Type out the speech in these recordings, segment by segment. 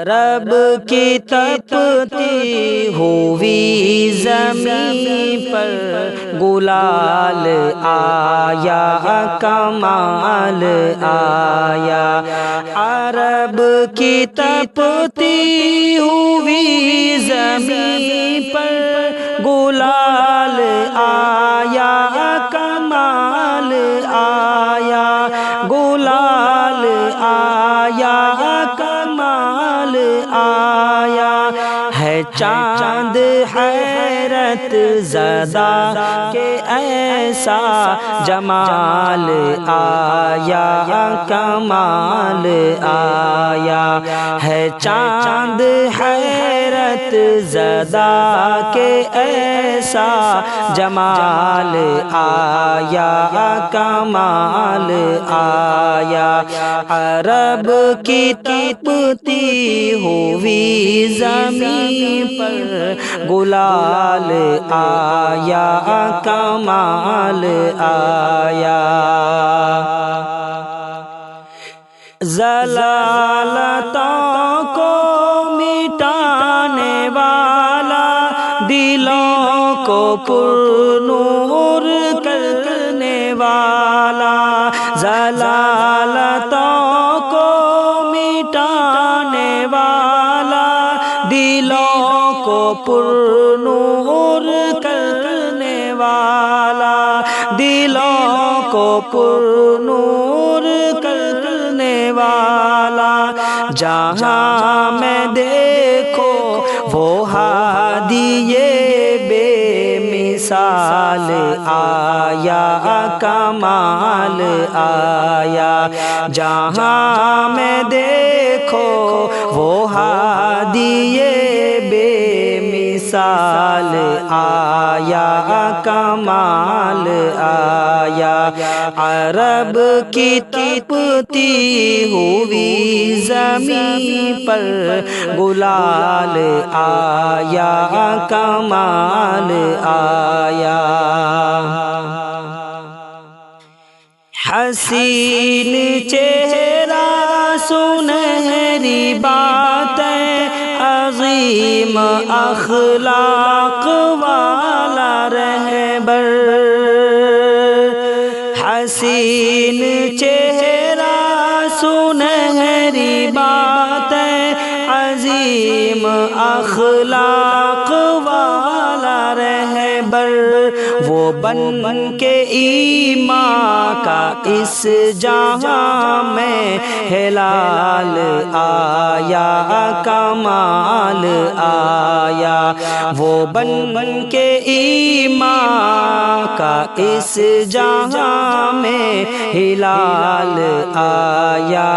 عرب کی تپتی ہوئی زمین پر گلال آیا، کمال آیا۔ عرب کی تپتی ہوئی زمین پر گلال آیا، کمال آیا، گلال آیا، کمال آیا۔ ہے چاند حیرت زدہ کہ ایسا جمال آیا، کمال آیا۔ ہے چاند حیرت زدہ کہ ایسا جمال آیا، کمال آیا۔ عرب کی تپتی ہوئی زمین پر گلال آیا، کمال آیا۔ ضلالتوں کو مٹانے والا، دلوں کو پرنور کرنے والا، ضلالتوں کو مٹانے والا، دلوں کو پرنور کرنے والا، دلوں کو پرنور کرنے والا۔ جہاں میں دیکھو وہ ہادی بے مثال آیا، کمال آیا۔ جہاں میں دیکھو وہ ہادی بے مثال آیا، کمال آیا۔ عرب کی تپتی ہوئی زمین پر گلال آیا، کمال آیا۔ حسین چہرہ سنہری باتیں، عظیم اخلاق والا رہبر، حسین چہرہ سنہری باتیں، عظیم اخلاق والا رہبر۔ وہ بن کے ایمان کا اس جہاں میں ہلال آیا، کمال آیا۔ وہ بن کے ایمان کا اس جہاں میں ہلال آیا،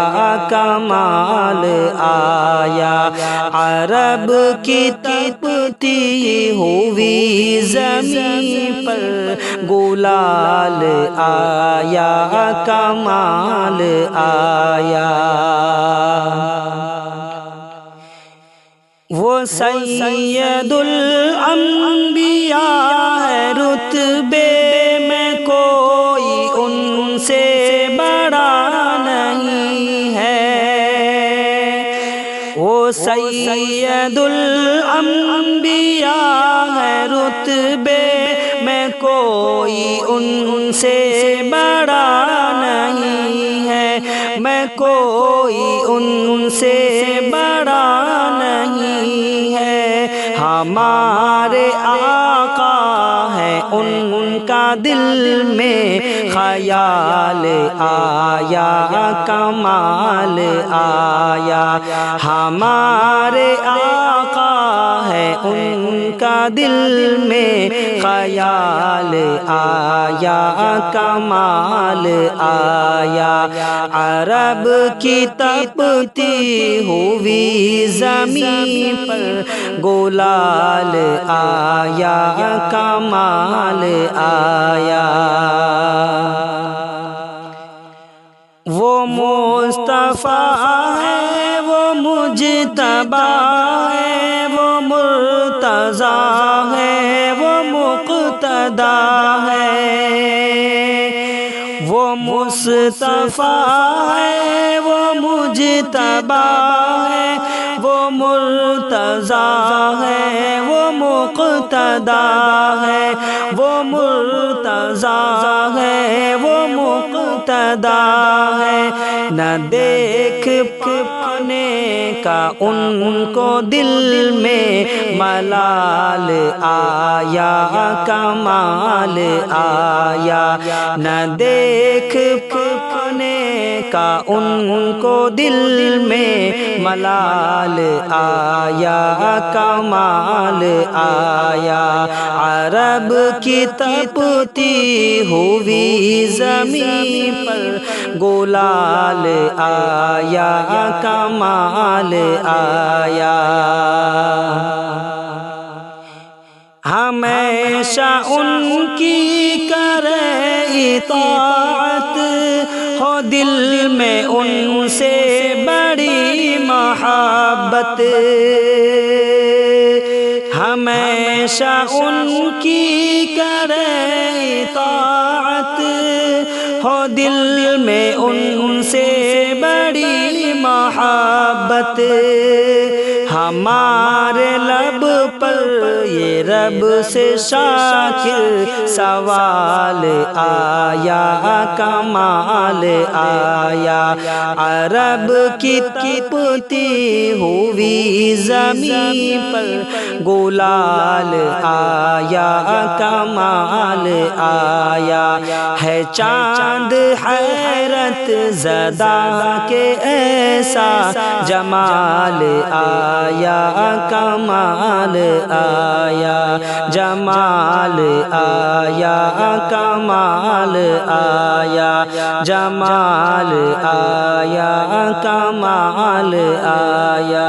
کمال آیا۔ عرب کی تپتی ہوئی زمین پر گلال آیا، کمال آیا۔ وہ سید الانبیاء ہے، رتبے میں کوئی ان سے بڑا نہیں ہے۔ وہ سید الانبیاء ہے، رتبے میں کوئی ان سے بڑا نہیں ہے، میں کوئی ان سے بڑا نہیں ہے۔ ہمارے آقا ہے، ان کا دل میں خیال آیا، کمال آیا۔ ہمارے آقا ہے، ان کا دل میں خیال آیا، کمال آیا۔ عرب کی تپتی ہوئی زمین پر گلال آیا، کمال آیا۔ وہ مصطفیٰ ہے، وہ مجتبیٰ ہے، وہ مرتضیٰ ہے، وہ مقتدیٰ ہے۔ وہ مصطفیٰ ہے وہ مجتبی ہے وہ مرتضیٰ ہے وہ مقتدی ہے وہ مرتضیٰ ہے وہ مقتدی ہے نہ دیکھ پانے کا ان کو دل میں ملال آیا کمال آیا نہ دیکھ پانے کا ان کو دل میں ملال آیا کمال آیا عرب کی تپتی ہوئی زمین پر گلال آیا کمال آیا ہمیشہ ان کی کرے اطاعت ہو دل میں ان سے بڑی محبت ہمیشہ ان کی کرے اطاعت ہو دل میں ان سے بڑی محبت ہمارے لب پر یہ رب سے شاکر سوال آیا کمال آیا عرب کی تپتی ہوئی زمین پر گلال آیا کمال آیا ہے چاند حیرت زدہ کے ایسا جمال آیا کمال آیا جمال آیا کمال آیا جمال آیا کمال آیا